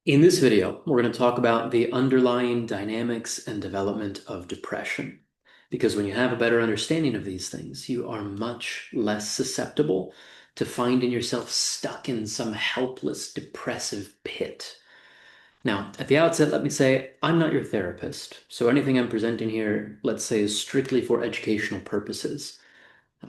In this video, we're going to talk about the underlying dynamics and development of depression. Because when you have a better understanding of these things, you are much less susceptible to finding yourself stuck in some helpless, depressive pit. Now, at the outset, let me say I'm not your therapist, so anything I'm presenting here, let's say, is strictly for educational purposes.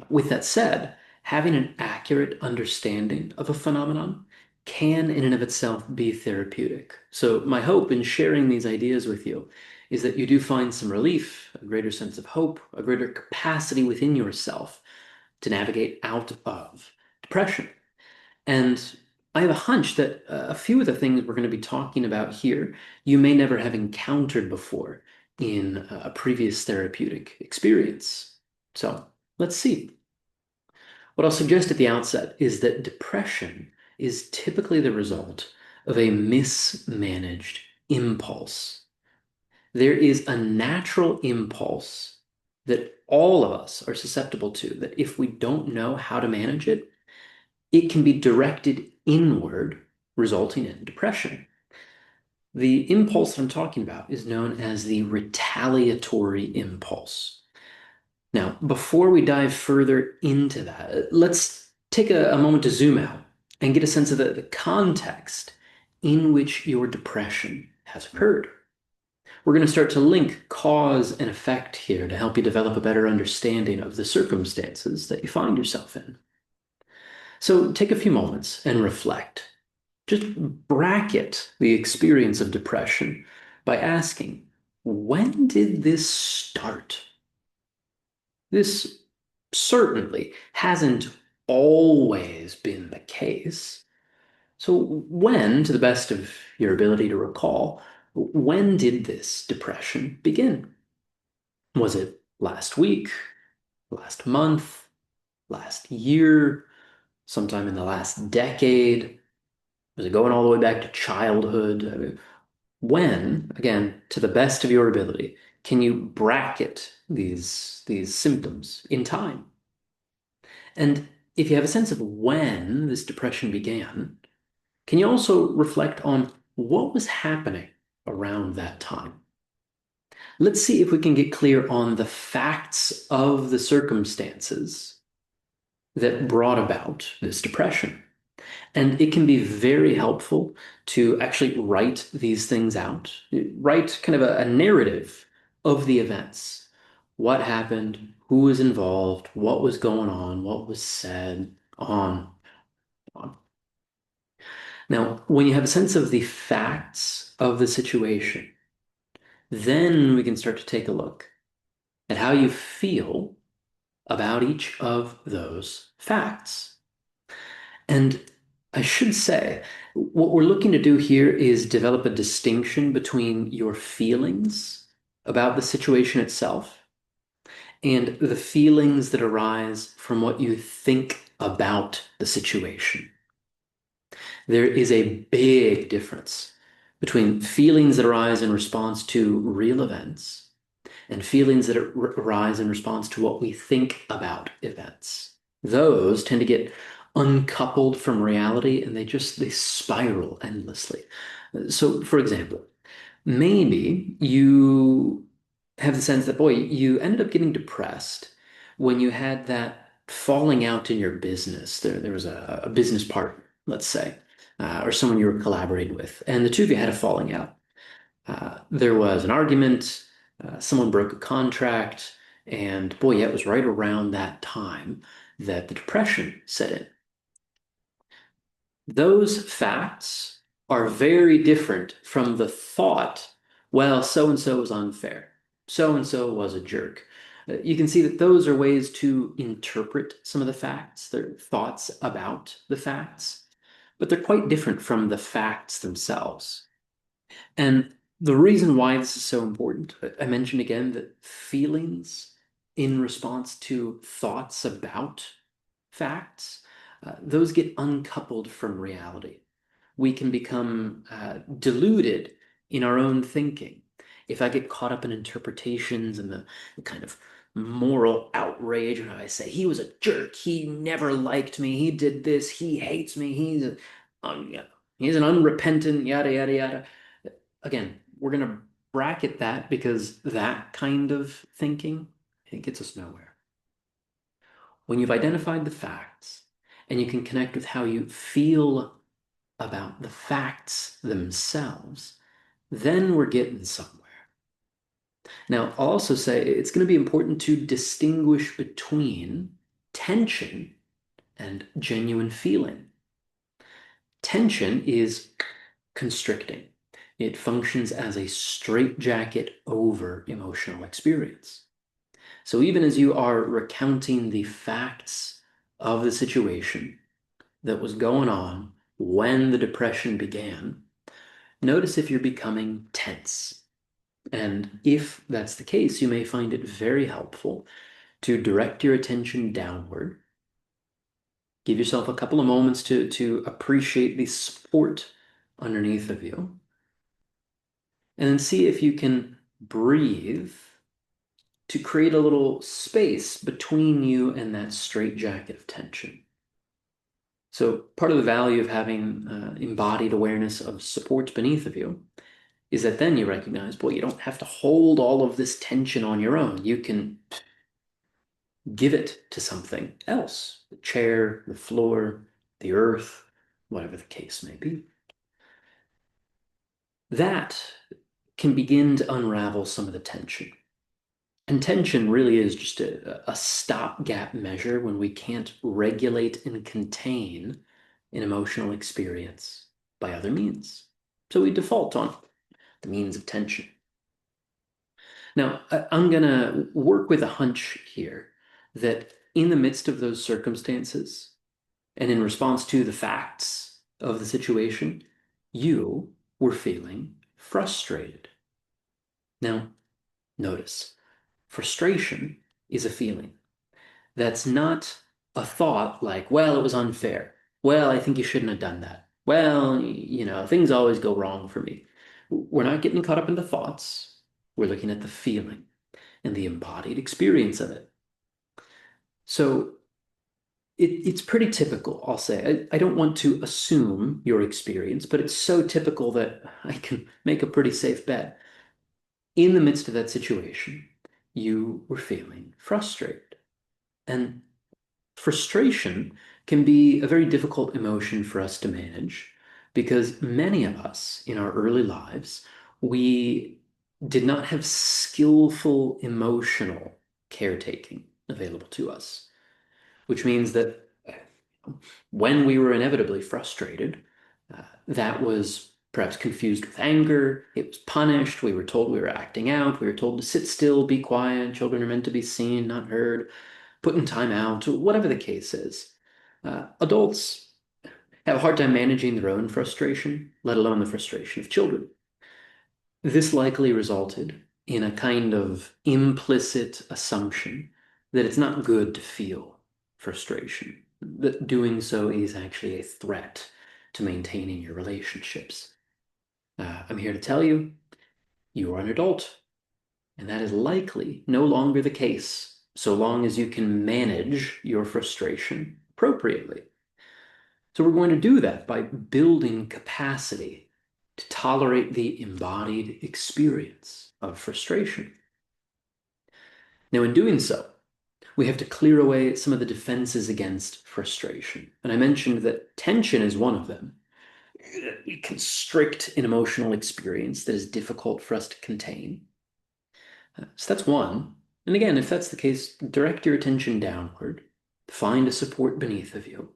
With that said, having an accurate understanding of a phenomenon can, in and of itself, be therapeutic. So, my hope in sharing these ideas with you is that you do find some relief, a greater sense of hope, a greater capacity within yourself to navigate out of depression. And I have a hunch that a few of the things we're going to be talking about here you may never have encountered before in a previous therapeutic experience. So, let's see. What I'll suggest at the outset is that depression is typically the result of a mismanaged impulse. There is a natural impulse that all of us are susceptible to, that if we don't know how to manage it, it can be directed inward, resulting in depression. The impulse that I'm talking about is known as the retaliatory impulse. Now, before we dive further into that, let's take a moment to zoom out and get a sense of the context in which your depression has occurred. We're going to start to link cause and effect here to help you develop a better understanding of the circumstances that you find yourself in. So take a few moments and reflect. Just bracket the experience of depression by asking, when did this start? This certainly hasn't always been the case. So, when, to the best of your ability to recall, when did this depression begin? Was it last week, last month, last year, sometime in the last decade? Was it going all the way back to childhood? I mean, when, again, to the best of your ability, can you bracket these symptoms in time? And if you have a sense of when this depression began, can you also reflect on what was happening around that time? Let's see if we can get clear on the facts of the circumstances that brought about this depression. And it can be very helpful to actually write these things out, write kind of a narrative of the events. What happened, who was involved, what was going on, what was said, on. Now, when you have a sense of the facts of the situation, then we can start to take a look at how you feel about each of those facts. And I should say, what we're looking to do here is develop a distinction between your feelings about the situation itself and the feelings that arise from what you think about the situation. There is a big difference between feelings that arise in response to real events and feelings that arise in response to what we think about events. Those tend to get uncoupled from reality and they spiral endlessly. So, for example, maybe you have the sense that, boy, you ended up getting depressed when you had that falling out in your business. There was a business partner, let's say, or someone you were collaborating with, and the two of you had a falling out. There was an argument, someone broke a contract, and boy, yeah, it was right around that time that the depression set in. Those facts are very different from the thought, well, so and so was unfair. So and so was a jerk. You can see that those are ways to interpret some of the facts. They're thoughts about the facts, but they're quite different from the facts themselves. And the reason why this is so important, I mentioned again that feelings in response to thoughts about facts, those get uncoupled from reality. We can become deluded in our own thinking. If I get caught up in interpretations and the kind of moral outrage, and I say, he was a jerk, he never liked me, he did this, he hates me, yeah. He's an unrepentant, yada, yada, yada. Again, we're going to bracket that because that kind of thinking, it gets us nowhere. When you've identified the facts and you can connect with how you feel about the facts themselves, then we're getting somewhere. Now, I'll also say it's going to be important to distinguish between tension and genuine feeling. Tension is constricting. It functions as a straitjacket over emotional experience. So even as you are recounting the facts of the situation that was going on when the depression began, notice if you're becoming tense. And if that's the case, you may find it very helpful to direct your attention downward. Give yourself a couple of moments to appreciate the support underneath of you. And then see if you can breathe to create a little space between you and that straitjacket of tension. So part of the value of having embodied awareness of support beneath of you is that then you recognize, boy, you don't have to hold all of this tension on your own. You can give it to something else, the chair, the floor, the earth, whatever the case may be. That can begin to unravel some of the tension. And tension really is just a stopgap measure when we can't regulate and contain an emotional experience by other means. So we default on the means of tension. Now, I'm going to work with a hunch here that in the midst of those circumstances and in response to the facts of the situation, you were feeling frustrated. Now, notice, frustration is a feeling. That's not a thought like, well, it was unfair. Well, I think you shouldn't have done that. Well, things always go wrong for me. We're not getting caught up in the thoughts. We're looking at the feeling and the embodied experience of it. So it's pretty typical, I'll say. I don't want to assume your experience, but it's so typical that I can make a pretty safe bet. In the midst of that situation, you were feeling frustrated. And frustration can be a very difficult emotion for us to manage because many of us in our early lives, we did not have skillful emotional caretaking available to us, which means that when we were inevitably frustrated, that was perhaps confused with anger. It was punished. We were told we were acting out. We were told to sit still, be quiet. Children are meant to be seen, not heard, put in time out, whatever the case is. Adults have a hard time managing their own frustration, let alone the frustration of children. This likely resulted in a kind of implicit assumption that it's not good to feel frustration, that doing so is actually a threat to maintaining your relationships. I'm here to tell you, you are an adult, and that is likely no longer the case so long as you can manage your frustration appropriately. So we're going to do that by building capacity to tolerate the embodied experience of frustration. Now, in doing so, we have to clear away some of the defenses against frustration. And I mentioned that tension is one of them. We constrict an emotional experience that is difficult for us to contain. So that's one. And again, if that's the case, direct your attention downward, find a support beneath of you,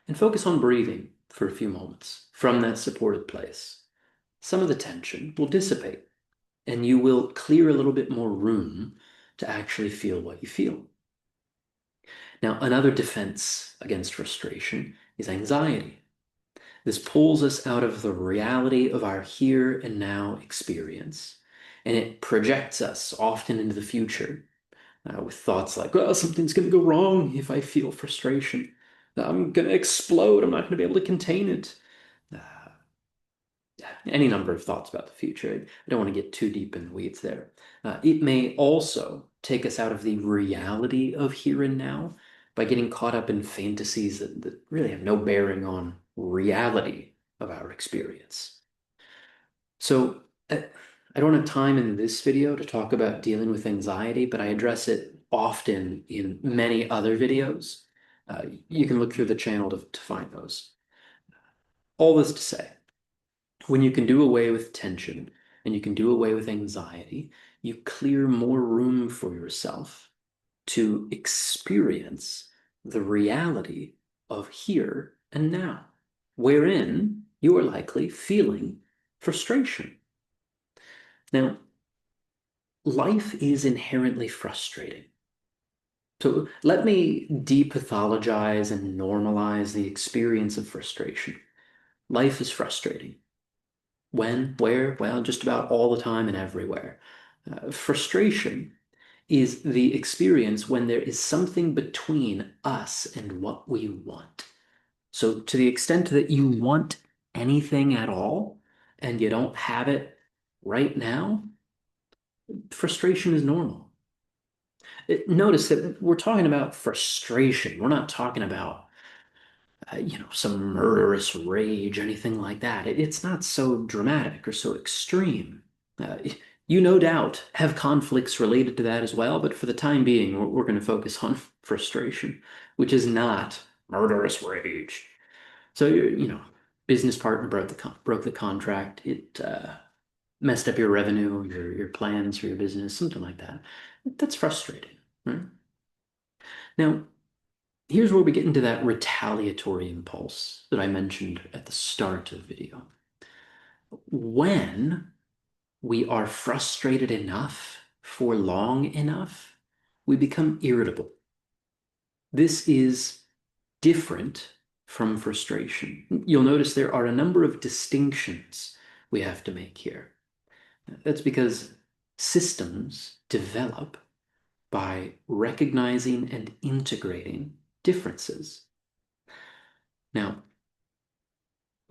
and focus on breathing for a few moments from that supported place. Some of the tension will dissipate, and you will clear a little bit more room to actually feel what you feel. Now, another defense against frustration is anxiety. This pulls us out of the reality of our here and now experience, and it projects us often into the future with thoughts like, well, something's going to go wrong if I feel frustration. I'm going to explode. I'm not going to be able to contain it. Any number of thoughts about the future. I don't want to get too deep in the weeds there. It may also take us out of the reality of here and now by getting caught up in fantasies that really have no bearing on reality of our experience. So I don't have time in this video to talk about dealing with anxiety, but I address it often in many other videos. You can look through the channel to find those. All this to say, when you can do away with tension and you can do away with anxiety, you clear more room for yourself to experience the reality of here and now, wherein you are likely feeling frustration. Now, life is inherently frustrating. So let me depathologize and normalize the experience of frustration. Life is frustrating. When, where? Well, just about all the time and everywhere. Frustration is the experience when there is something between us and what we want. So to the extent that you want anything at all and you don't have it right now, frustration is normal. Notice that we're talking about frustration. We're not talking about, some murderous rage, anything like that. It's not so dramatic or so extreme. Uh, you no doubt have conflicts related to that as well, but for the time being, we're going to focus on frustration, which is not murderous rage. So, business partner broke the contract. It messed up your revenue, your plans for your business, something like that. That's frustrating, right? Now, here's where we get into that retaliatory impulse that I mentioned at the start of the video. When we are frustrated enough for long enough, we become irritable. This is different from frustration. You'll notice there are a number of distinctions we have to make here. That's because systems develop by recognizing and integrating differences. Now,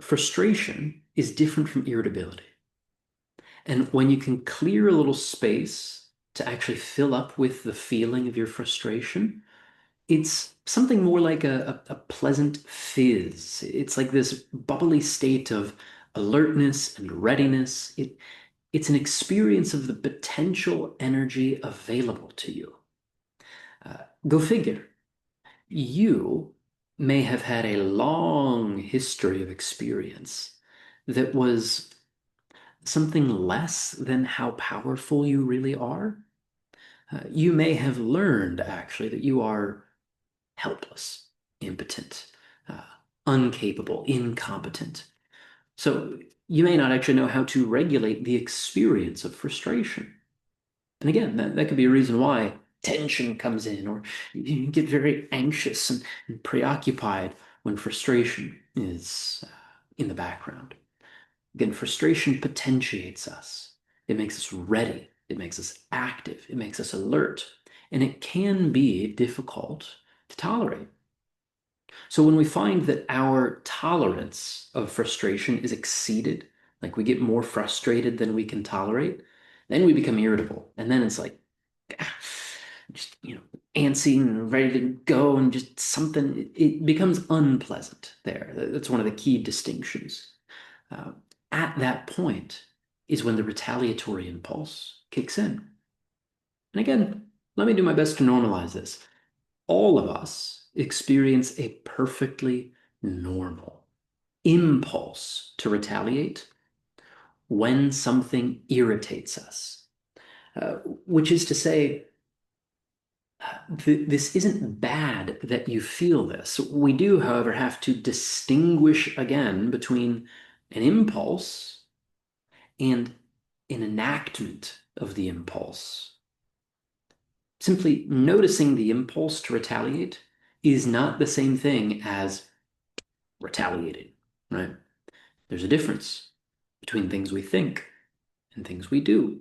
frustration is different from irritability. And when you can clear a little space to actually fill up with the feeling of your frustration, it's something more like a pleasant fizz. It's like this bubbly state of alertness and readiness. It's an experience of the potential energy available to you. Go figure. You may have had a long history of experience that was something less than how powerful you really are. You may have learned actually that you are helpless, impotent, uh, incapable, incompetent. So you may not actually know how to regulate the experience of frustration. And again, that could be a reason why tension comes in, or you get very anxious and preoccupied when frustration is in the background. Again, frustration potentiates us. It makes us ready. It makes us active. It makes us alert. And it can be difficult to tolerate. So when we find that our tolerance of frustration is exceeded, like we get more frustrated than we can tolerate, then we become irritable. And then it's like, just, antsy and ready to go and just something, it becomes unpleasant there. That's one of the key distinctions. Uh, at that point is when the retaliatory impulse kicks in. And again, let me do my best to normalize this. All of us experience a perfectly normal impulse to retaliate when something irritates us, which is to say, this isn't bad that you feel this. We do, however, have to distinguish again between an impulse and an enactment of the impulse. Simply noticing the impulse to retaliate is not the same thing as retaliating, right? There's a difference between things we think and things we do.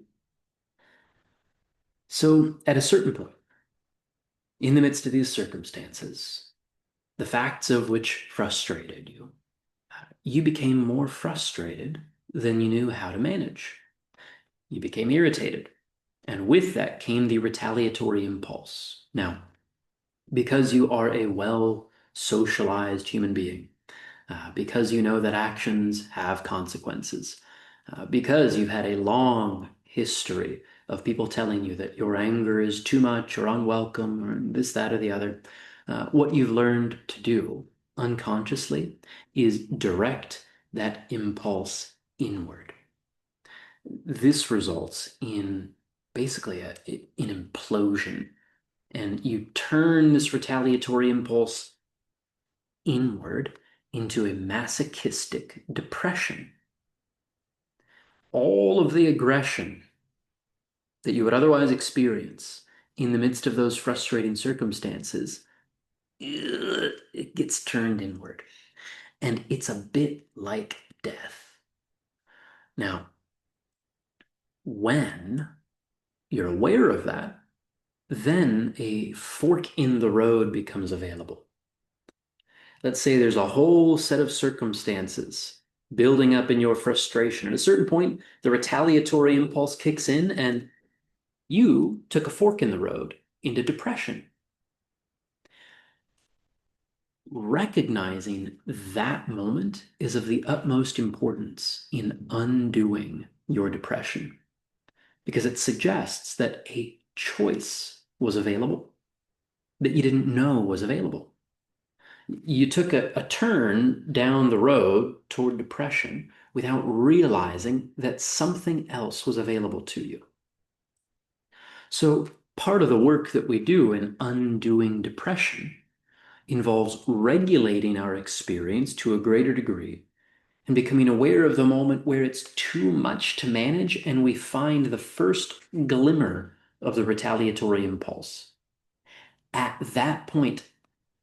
So, at a certain point, in the midst of these circumstances, the facts of which frustrated you, you became more frustrated than you knew how to manage. You became irritated. And with that came the retaliatory impulse. Now, because you are a well socialized human being, because you know that actions have consequences, because you've had a long history of people telling you that your anger is too much or unwelcome or this, that, or the other. What you've learned to do unconsciously is direct that impulse inward. This results in basically an implosion, and you turn this retaliatory impulse inward into a masochistic depression. All of the aggression that you would otherwise experience in the midst of those frustrating circumstances, it gets turned inward. And it's a bit like death. Now, when you're aware of that, then a fork in the road becomes available. Let's say there's a whole set of circumstances building up in your frustration. At a certain point, the retaliatory impulse kicks in, and you took a fork in the road into depression. Recognizing that moment is of the utmost importance in undoing your depression, because it suggests that a choice was available that you didn't know was available. You took a turn down the road toward depression without realizing that something else was available to you. So, part of the work that we do in undoing depression involves regulating our experience to a greater degree and becoming aware of the moment where it's too much to manage and we find the first glimmer of the retaliatory impulse. At that point,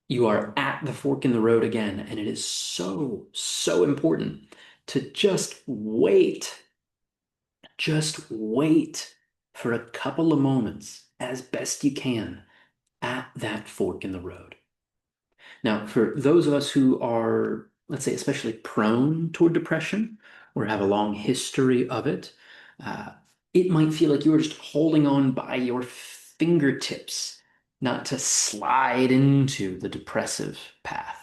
you are at the fork in the road again, and it is so, so important to just wait for a couple of moments as best you can at that fork in the road. Now, for those of us who are, let's say, especially prone toward depression or have a long history of it, uh, it might feel like you are just holding on by your fingertips, not to slide into the depressive path.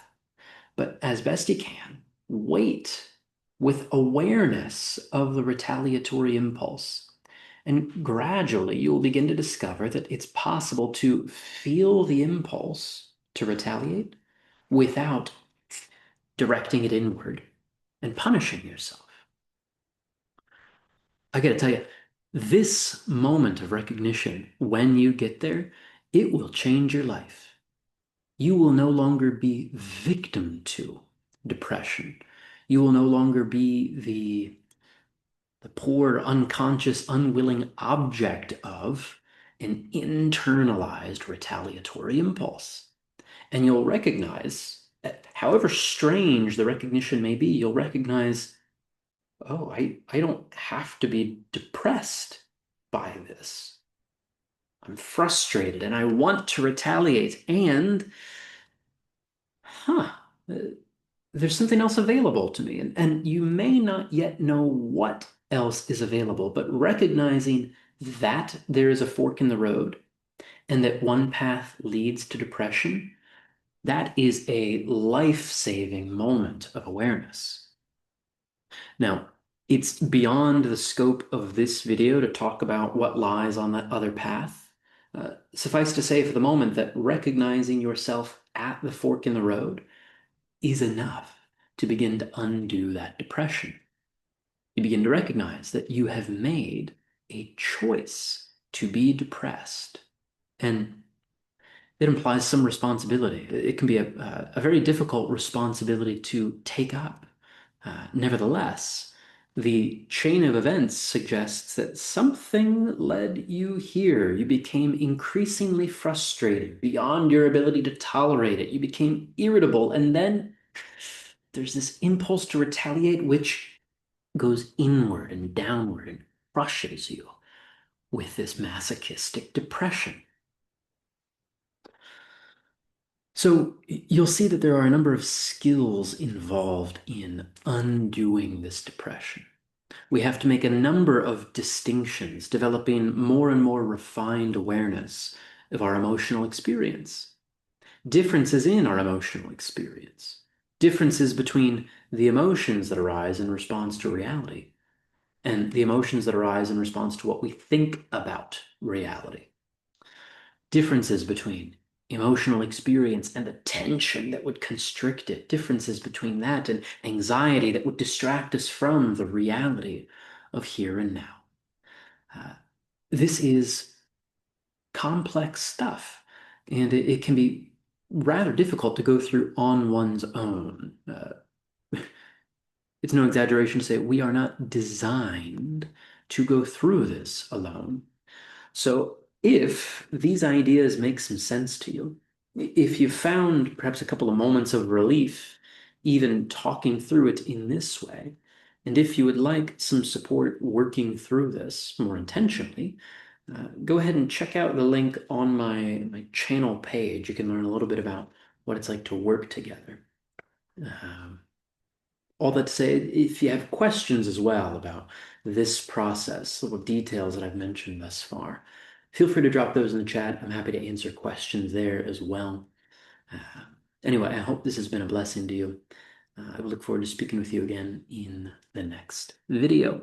But as best you can, wait with awareness of the retaliatory impulse. And gradually, you will begin to discover that it's possible to feel the impulse to retaliate without directing it inward and punishing yourself. I gotta tell you, this moment of recognition, when you get there, it will change your life. You will no longer be victim to depression. You will no longer be the poor, unconscious, unwilling object of an internalized retaliatory impulse. And you'll recognize, however strange the recognition may be, you'll recognize, oh, I don't have to be depressed by this. I'm frustrated and I want to retaliate. And, huh, there's something else available to me. And you may not yet know what else is available, but recognizing that there is a fork in the road and that one path leads to depression, that is a life-saving moment of awareness. Now, it's beyond the scope of this video to talk about what lies on that other path. Suffice to say for the moment that recognizing yourself at the fork in the road is enough to begin to undo that depression. You begin to recognize that you have made a choice to be depressed. And it implies some responsibility. It can be a very difficult responsibility to take up. Nevertheless, the chain of events suggests that something led you here. You became increasingly frustrated beyond your ability to tolerate it. You became irritable, and then there's this impulse to retaliate, which goes inward and downward and crushes you with this masochistic depression. So you'll see that there are a number of skills involved in undoing this depression. We have to make a number of distinctions, developing more and more refined awareness of our emotional experience, differences in our emotional experience, differences between the emotions that arise in response to reality and the emotions that arise in response to what we think about reality. Differences between emotional experience and the tension that would constrict it, differences between that and anxiety that would distract us from the reality of here and now. Uh, this is complex stuff, and it can be rather difficult to go through on one's own. It's no exaggeration to say we are not designed to go through this alone. So, if these ideas make some sense to you, if you found perhaps a couple of moments of relief, even talking through it in this way, and if you would like some support working through this more intentionally, go ahead and check out the link on my channel page. You can learn a little bit about what it's like to work together. Um, all that to say, if you have questions as well about this process, little details that I've mentioned thus far, feel free to drop those in the chat. I'm happy to answer questions there as well. Uh, anyway, I hope this has been a blessing to you. I will look forward to speaking with you again in the next video.